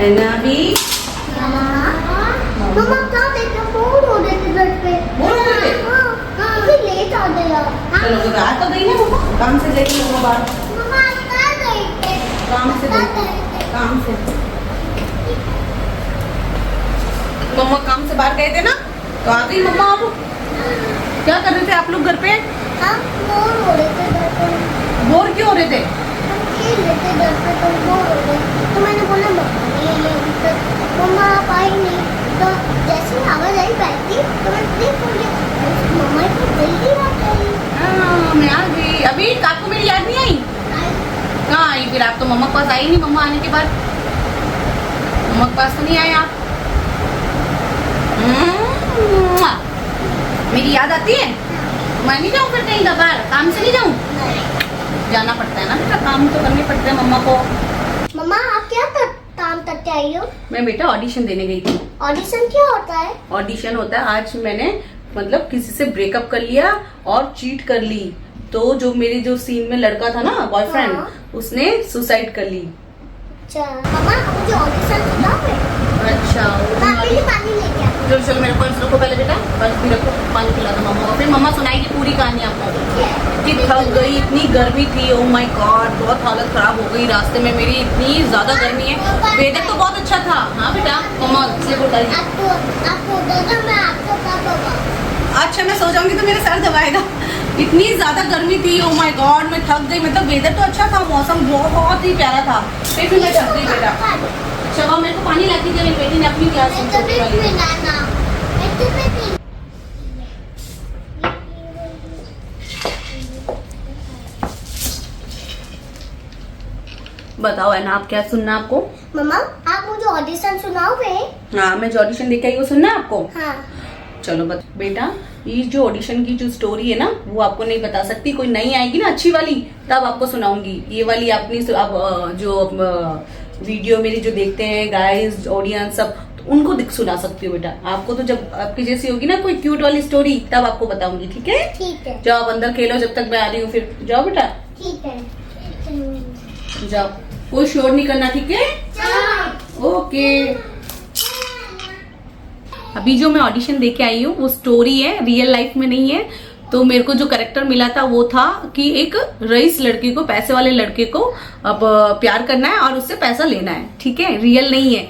है ना अभी? मम्मा क्या देखो बोर हो रहे थे घर पे। बोर हो रहे थे? हाँ, फिर लेट आ गया। चलो तो रात तो गई ना मम्मा, काम से गई मम्मा बाहर, मम्मा कहाँ गए थे? काम से कहाँ गई, गए थे? काम से। मम्मा काम से बाहर गए थे ना, तो आ गई मम्मा। आप क्या कर रहे थे आप लोग घर पे? हम बोर हो रहे थे घर पे। बोर क्यों हो रहे थे? हम खेल रहे थे घर पे तो बोर हो रहे। तो मैंने बोला मम्मा नहीं है अभी तक, मम्मा आप आई नहीं। तो जैसे ही आवाज आई बैठ की तो मैं देख बोली मम्मा को जल्दी आ गई। हाँ, मैं आ गई। अभी आपको मेरी याद नहीं आई? कहाँ आई फिर? आप तो मम्मा के पास आई नहीं, मम्मा आने के बाद मम्मा के पास तो नहीं आए आप। मेरी याद आती है? मैं नहीं जाऊँ फिर कहीं बाहर, काम से नहीं जाऊँ? जाना पड़ता है ना बेटा, काम तो करने पड़ते हैं मम्मा को। मम्मा आप क्या काम करके आई हो? मैं बेटा ऑडिशन देने गई थी। ऑडिशन क्या होता है? ऑडिशन होता है, आज मैंने मतलब किसी से ब्रेकअप कर लिया और चीट कर ली। तो जो मेरे जो सीन में लड़का था ना बॉयफ्रेंड, हाँ। उसने सुसाइड कर ली। अच्छा मम्मा मुझे ऑडिशन सुनाओगे? अच्छा पानी लेके आओ। चलो चलो मेरे पर्स रखो पहले बेटा, पर्स भी रखो, पानी पिला दो मम्मा को, फिर मम्मा सुनाएगी पूरी कहानी आपको। कि थक गई, इतनी गर्मी थी, ओ माय गॉड, बहुत हालत खराब हो गई रास्ते में मेरी, इतनी ज्यादा गर्मी है। वेदर तो बहुत अच्छा था। हाँ बेटा मम्मा से बताइए। आपको देगा मैं आपको कब होगा? अच्छा मैं सो जाऊंगी तो मेरा सर दबाएगा। इतनी ज्यादा गर्मी थी, ओ माय गॉड, मैं थक गई। मतलब वेदर तो अच्छा था, मौसम बहुत ही प्यारा था, फिर भी मैं थक गई बेटा। चलो मेरे को पानी लाती थी, मेरी बेटी ने अपनी क्लास में छोटी वाली। बताओ है ना, आप क्या सुनना आपको? मम्मा आप मुझे ऑडिशन सुनाओगे? हाँ, मैं जो ऑडिशन देख के आई वो सुनना है आपको? हाँ। चलो बेटा, ये जो ऑडिशन की जो स्टोरी है ना, वो आपको नहीं बता सकती, कोई नई आएगी ना अच्छी वाली तब आपको सुनाऊंगी। ये वाली अपनी अब जो वीडियो मेरी जो देखते हैं गाइस, ऑडियंस सब, तो उनको सुना सकती हो बेटा। आपको तो जब आपकी जैसी होगी ना कोई क्यूट वाली स्टोरी, तब आपको बताऊंगी, ठीक है? ठीक है। जाओ आप अंदर खेलो, जब तक मैं आ रही हूँ। फिर जाओ बेटा, ठीक है। जाओ, कोई शोर नहीं करना, ठीक है? ओके। अभी जो मैं ऑडिशन दे के आई हूँ वो स्टोरी है, रियल लाइफ में नहीं है। तो मेरे को जो कैरेक्टर मिला था वो था कि एक रईस लड़के को, पैसे वाले लड़के को अब प्यार करना है और उससे पैसा लेना है, ठीक है? रियल नहीं है।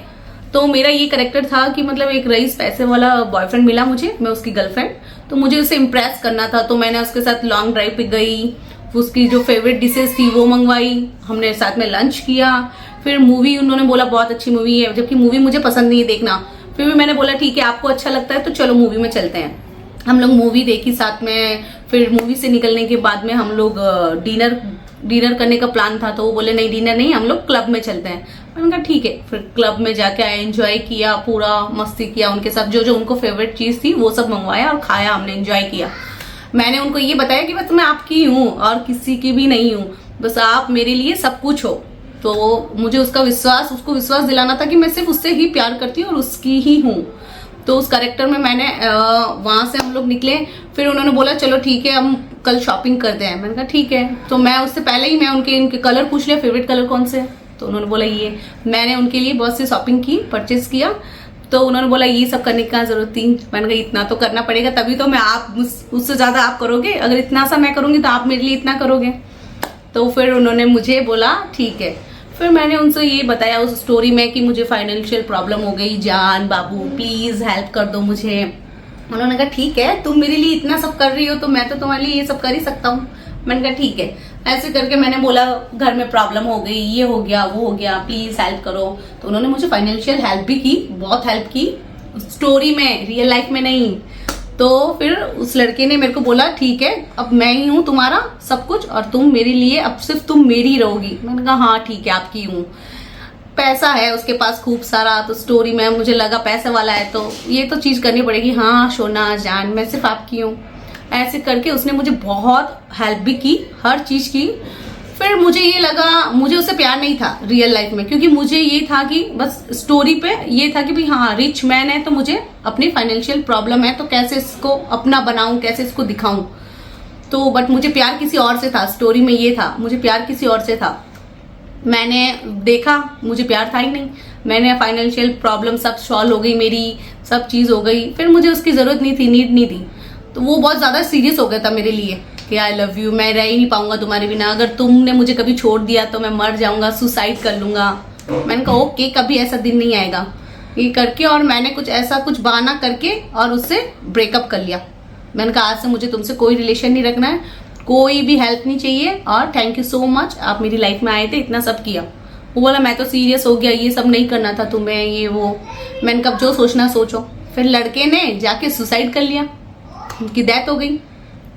तो मेरा ये कैरेक्टर था कि मतलब एक रईस पैसे वाला बॉयफ्रेंड मिला मुझे, मैं उसकी गर्लफ्रेंड, तो मुझे उसे इम्प्रेस करना था। तो मैंने उसके साथ लॉन्ग ड्राइव पे गई, उसकी जो फेवरेट डिशेस थी वो मंगवाई, हमने साथ में लंच किया। फिर मूवी, उन्होंने बोला बहुत अच्छी मूवी है, जबकि मूवी मुझे पसंद नहीं है देखना। फिर भी मैंने बोला ठीक है आपको अच्छा लगता है तो चलो मूवी में चलते हैं। हम लोग मूवी देखी साथ में। फिर मूवी से निकलने के बाद में हम लोग डिनर करने का प्लान था, तो वो बोले नहीं डिनर नहीं, हम लोग क्लब में चलते हैं। मैंने कहा ठीक है। फिर क्लब में जाके आए, एंजॉय किया, पूरा मस्ती किया उनके साथ, जो जो उनको फेवरेट चीज थी वो सब मंगवाया और खाया, हमने एंजॉय किया। मैंने उनको ये बताया कि बस मैं आपकी हूँ और किसी की भी नहीं हूँ, बस आप मेरे लिए सब कुछ हो। तो मुझे उसको विश्वास दिलाना था कि मैं सिर्फ उससे ही प्यार करती हूँ और उसकी ही हूँ। तो उस कैरेक्टर में मैंने वहां से हम लोग निकले। फिर उन्होंने बोला चलो ठीक है हम कल शॉपिंग करते हैं। मैंने कहा ठीक है। तो मैं उससे पहले ही मैं इनके कलर पूछ लिया, फेवरेट कलर कौन से, तो उन्होंने बोला ये। मैंने उनके लिए बहुत सी शॉपिंग की, परचेज किया। तो उन्होंने बोला ये सब करने की क्या जरूरत थी। मैंने कहा इतना तो करना पड़ेगा, तभी तो मैं उससे ज्यादा आप करोगे, अगर इतना सा मैं करूंगी तो आप मेरे लिए इतना करोगे। तो फिर उन्होंने मुझे बोला ठीक है। फिर मैंने उनसे ये बताया उस स्टोरी में कि मुझे फाइनेंशियल प्रॉब्लम हो गई, जान बाबू प्लीज हेल्प कर दो मुझे। उन्होंने कहा ठीक है, तुम मेरे लिए इतना सब कर रही हो तो मैं तो तुम्हारे लिए ये सब कर ही सकता हूँ। मैंने कहा ठीक है। ऐसे करके मैंने बोला घर में प्रॉब्लम हो गई, ये हो गया वो हो गया, प्लीज हेल्प करो। तो उन्होंने मुझे फाइनेंशियल हेल्प भी की, बहुत हेल्प की, स्टोरी में, रियल लाइफ में नहीं। तो फिर उस लड़के ने मेरे को बोला ठीक है अब मैं ही हूँ तुम्हारा सब कुछ और तुम मेरे लिए अब सिर्फ तुम मेरी रहोगी। मैंने कहा हाँ ठीक है आपकी हूँ। पैसा है उसके पास खूब सारा, तो स्टोरी में मुझे लगा पैसे वाला है तो ये तो चीज करनी पड़ेगी। हाँ सोना जान मैं सिर्फ आपकी हूँ। ऐसे करके उसने मुझे बहुत हेल्प भी की, हर चीज की। फिर मुझे ये लगा मुझे उससे प्यार नहीं था रियल लाइफ में, क्योंकि मुझे ये था कि बस स्टोरी पे ये था कि भाई हाँ रिच मैन है तो मुझे अपनी फाइनेंशियल प्रॉब्लम है तो कैसे इसको अपना बनाऊं, कैसे इसको दिखाऊं। तो बट मुझे प्यार किसी और से था, स्टोरी में ये था मुझे प्यार किसी और से था। मैंने देखा मुझे प्यार था ही नहीं। मैंने फाइनेंशियल प्रॉब्लम सब सॉल्व हो गई, मेरी सब चीज हो गई, फिर मुझे उसकी जरूरत नहीं थी, नीड नहीं थी। तो वो बहुत ज्यादा सीरियस हो गया था मेरे लिए कि आई लव यू, मैं रह ही नहीं पाऊंगा तुम्हारे बिना, अगर तुमने मुझे कभी छोड़ दिया तो मैं मर जाऊंगा, सुसाइड कर लूंगा। मैंने कहा ओके, कभी ऐसा दिन नहीं आएगा, ये करके, और मैंने कुछ बहाना करके और उससे ब्रेकअप कर लिया। मैंने कहा आज से मुझे तुमसे कोई रिलेशन नहीं रखना है, कोई भी हेल्प नहीं चाहिए, और थैंक यू सो मच, आप मेरी लाइफ में आए थे, इतना सब किया। वो बोला मैं तो सीरियस हो गया, ये सब नहीं करना था तुम्हें, ये वो। मैंने कहा जो सोचना सोचो। फिर लड़के ने जाके सुसाइड कर लिया, उनकी डेथ हो गई।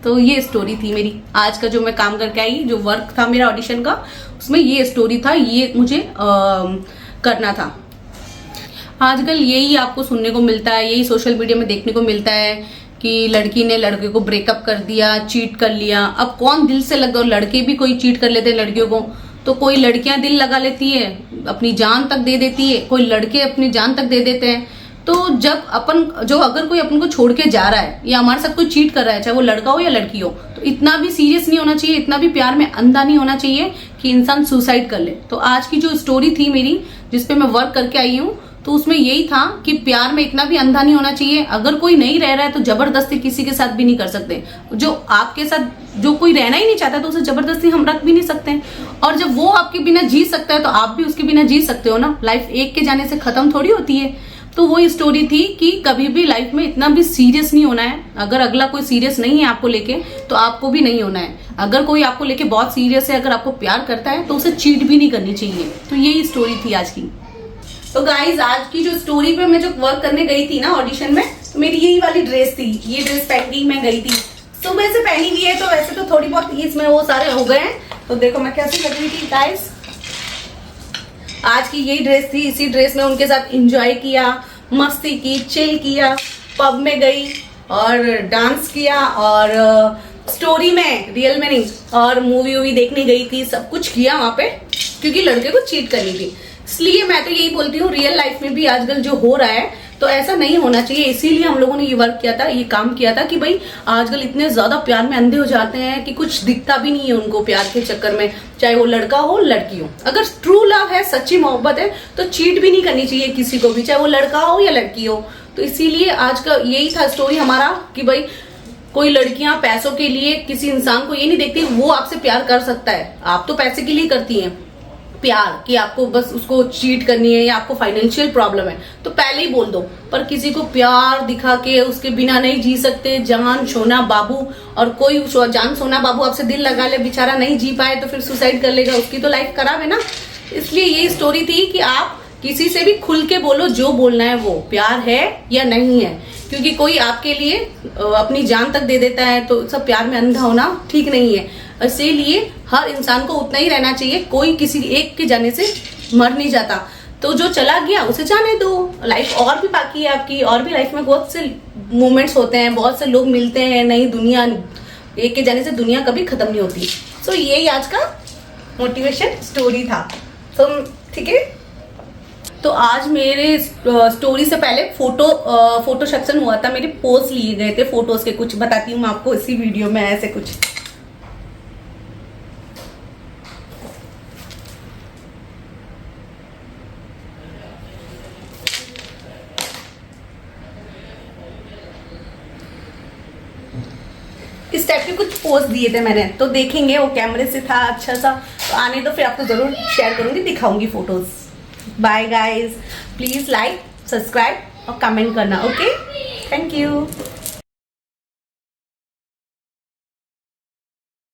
तो ये स्टोरी थी मेरी आज का, जो मैं काम करके आई, जो वर्क था मेरा ऑडिशन का, उसमें ये स्टोरी था, ये मुझे करना था। आजकल यही आपको सुनने को मिलता है, यही सोशल मीडिया में देखने को मिलता है कि लड़की ने लड़के को ब्रेकअप कर दिया, चीट कर लिया। अब कौन दिल से लगा, लड़के भी कोई चीट कर लेते हैं लड़कियों को, तो कोई लड़कियां दिल लगा लेती है, अपनी जान तक दे देती है, कोई लड़के अपनी जान तक दे देते हैं। तो जब अगर कोई अपन को छोड़ के जा रहा है या हमारे साथ कोई चीट कर रहा है, चाहे वो लड़का हो या लड़की हो, तो इतना भी सीरियस नहीं होना चाहिए, इतना भी प्यार में अंधा नहीं होना चाहिए कि इंसान सुसाइड कर ले। तो आज की जो स्टोरी थी मेरी, जिसपे मैं वर्क करके आई हूँ, तो उसमें यही था कि प्यार में इतना भी अंधा नहीं होना चाहिए। अगर कोई नहीं रह रहा है तो जबरदस्ती किसी के साथ भी नहीं कर सकते। जो आपके साथ जो कोई रहना ही नहीं चाहता तो उसे जबरदस्ती हम रख भी नहीं सकते हैं। और जब वो आपके बिना जी सकता है तो आप भी उसके बिना जी सकते हो ना। लाइफ एक के जाने से खत्म थोड़ी होती है। तो वो स्टोरी थी कि कभी भी लाइफ में इतना भी सीरियस नहीं होना है। अगर अगला कोई सीरियस नहीं है आपको लेके, तो आपको भी नहीं होना है। अगर कोई आपको लेके बहुत सीरियस है, अगर आपको प्यार करता है, तो उसे चीट भी नहीं करनी चाहिए। तो यही स्टोरी थी आज की। तो गाइज, आज की जो स्टोरी पे मैं जो वर्क करने गई थी ना ऑडिशन में, तो मेरी यही वाली ड्रेस थी। ये ड्रेस पहन के मैं गई थी, सुबह से पहनी हुई है। तो वैसे तो थोड़ी बहुत इसमें वो सारे हो गए हैं। तो देखो मैं कैसी लग रही थी गाइज। आज की यही ड्रेस थी। इसी ड्रेस में उनके साथ एंजॉय किया, मस्ती की, चिल किया, पब में गई और डांस किया, और स्टोरी में, रियल में नहीं, और मूवी वूवी देखने गई थी। सब कुछ किया वहां पे, क्योंकि लड़के को चीट करनी थी। इसलिए मैं तो यही बोलती हूँ, रियल लाइफ में भी आजकल जो हो रहा है तो ऐसा नहीं होना चाहिए। इसीलिए हम लोगों ने ये वर्क किया था, ये काम किया था कि भाई आजकल इतने ज्यादा प्यार में अंधे हो जाते हैं कि कुछ दिखता भी नहीं है उनको प्यार के चक्कर में, चाहे वो लड़का हो लड़की हो। अगर ट्रू लव है, सच्ची मोहब्बत है, तो चीट भी नहीं करनी चाहिए किसी को भी, चाहे वो लड़का हो या लड़की हो। तो इसीलिए आज का यही था स्टोरी हमारा कि भाई कोई लड़कियां पैसों के लिए किसी इंसान को ये नहीं देखती वो आपसे प्यार कर सकता है। आप तो पैसे के लिए करती हैं प्यार, कि आपको बस उसको चीट करनी है या आपको फाइनेंशियल प्रॉब्लम है तो पहले ही बोल दो। पर किसी को प्यार दिखा के उसके बिना नहीं जी सकते। जान सोना बाबू, और कोई जान सोना बाबू आपसे दिल लगा ले, बेचारा नहीं जी पाए तो फिर सुसाइड कर लेगा, उसकी तो लाइफ खराब है ना। इसलिए यही स्टोरी थी कि आप किसी से भी खुल के बोलो, जो बोलना है वो, प्यार है या नहीं है। क्योंकि कोई आपके लिए अपनी जान तक दे देता है तो सब प्यार में अंधा होना ठीक नहीं है। इसीलिए हर इंसान को उतना ही रहना चाहिए, कोई किसी एक के जाने से मर नहीं जाता। तो जो चला गया उसे जाने दो, लाइफ और भी बाकी है आपकी, और भी लाइफ में बहुत से मोमेंट्स होते हैं, बहुत से लोग मिलते हैं, नई दुनिया, एक के जाने से दुनिया कभी खत्म नहीं होती। सो यही आज का मोटिवेशन स्टोरी था। तो ठीक है, तो आज मेरे स्टोरी से पहले फोटो सेक्शन हुआ था, मेरे पोस्ट लिए गए थे फोटोज के, कुछ बताती हूँ मैं आपको इसी वीडियो में। ऐसे कुछ इस टाइप के कुछ पोस्ट दिए थे मैंने, तो देखेंगे, वो कैमरे से था अच्छा सा। तो आने दो, फिर आपको जरूर शेयर करूंगी, दिखाऊंगी photos. Bye guys, please like, subscribe और कमेंट करना। Okay, thank you.